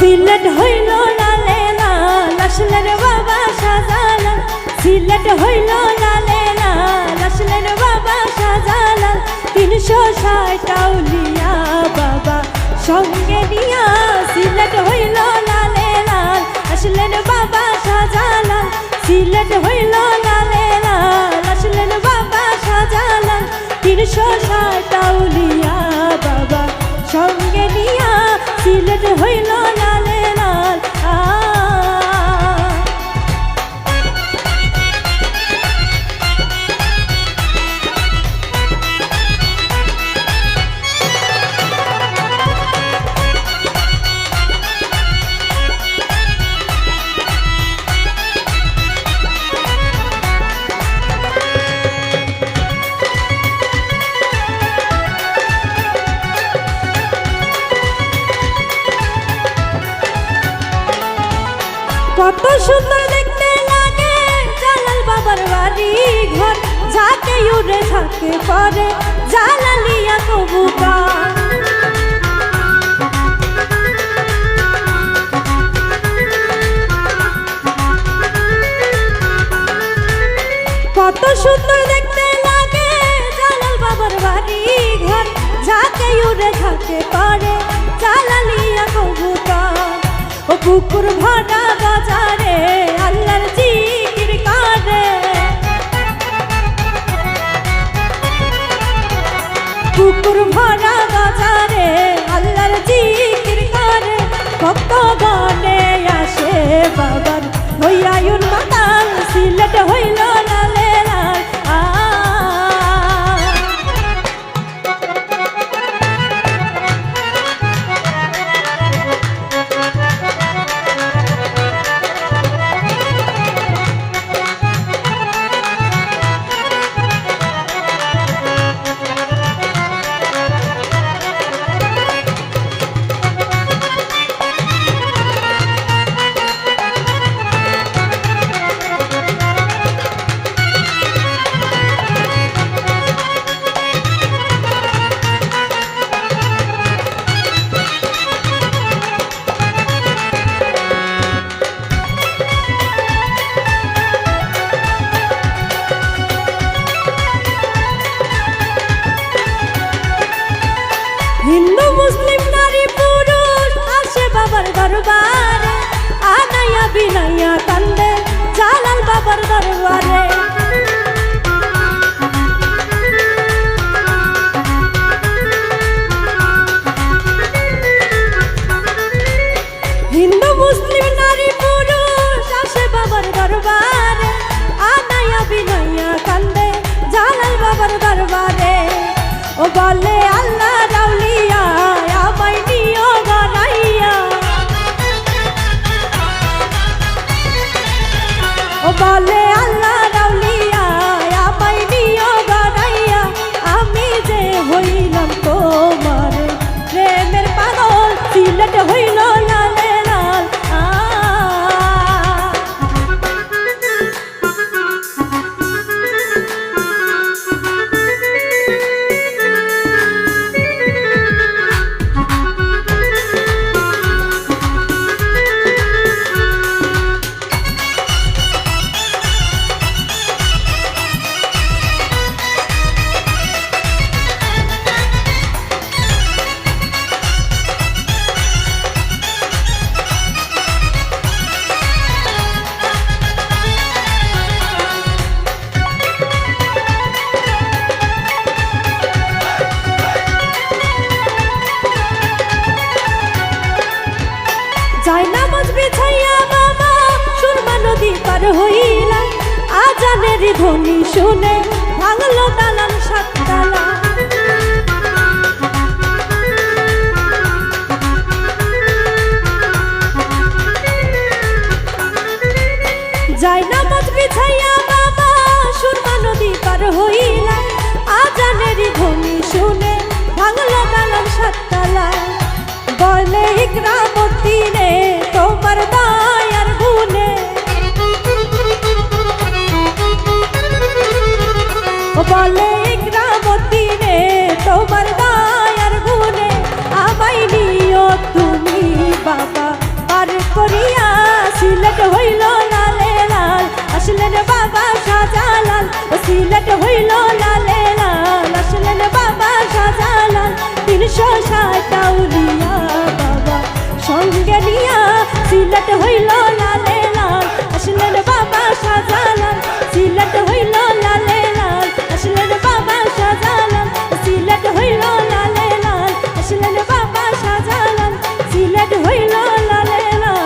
সিলেট হইল লালে লাল আসলেন বাবা শাহজালাল সিলেট হইল লালে লাল আসলেন বাবা শাহজালাল 360 আউলিয়া বাবা সঙ্গে নিয়া সিলেট হইল লালে লাল আসলেন বাবা শাহজালাল সিলেট হইল লালে লাল আসলেন বাবা শাহজালাল 360 আউলিয়া বাবা সঙ্গে নিয়া সিলেট হইল লালে লাল কত সুন্দর দেখতে লাগে জালাল বাবার বাড়ি ঘর ঝাঁকে উড়ে ঝাঁকে পরে জালালিয়া কবুতর কত সুন্দর দেখতে লাগে জালাল বাবার বাড়ি ঘর ঝাঁকে উড়ে ঝাঁকে পরে জালালিয়া কবুতর ও পুকুর ভরা বাজারে আল্লাহর জিকির করে পুকুর ভরা বাজারে আল্লাহর জিকির করে ভক্ত গণে আসে বাবার হইয়ায়ুন মাতাল সিলেট হইল লালে লাল হিন্দু মুসলিম নারী পুরুষ আসে বাবার দরবারে আনাইয়া বিনাইয়া কান্দে জালাল বাবার দরবারে হিন্দু মুসলিম নারী পুরুষ আসে বাবার দরবারে আনাইয়া বিনাইয়া কান্দে জালাল বাবার দরবারে ও বলে আল্লাহ রাউলিয়া আমায় নিও গড়াইয়া ও বলে আল্লাহ রাউলিয়া আমায় নিও গড়াইয়া আমি যে হইলাম তোমার প্রেমের পাগল সিলেট হইল লালে লাল যাই নামাজ বিছাইয়া বাবা সুরমা নদী পার হইলা আজানের ধ্বনি শুনে ভাঙলো দালান সাততলা যাই নামাজ বিছাইয়া বাবা সুরমা নদী পার হইলা আজানের ধ্বনি শুনে ভাঙলো দালান সাততলা বলে ইকরামতি রে তোমার দয়ার গুণে বলে ইকরামতি রে তোমার দয়ার গুণে আমায় নিও তুমি বাবা নিয়া সিলেট হইল লালে লাল আসলেন বাবা শাহজালাল ও সিলেট হইল লালে লাল আসলেন বাবা শাহজালাল 360 আউলিয়া বাবা সঙ্গে নিয়া সিলেট হইল লালে লাল আসলেন বাবা শাহজালাল সিলেট হইল লালে লাল আসলেন বাবা শাহজালাল সিলেট হইল লালে লাল আসলেন বাবা শাহজালাল সিলেট হইল লালে লাল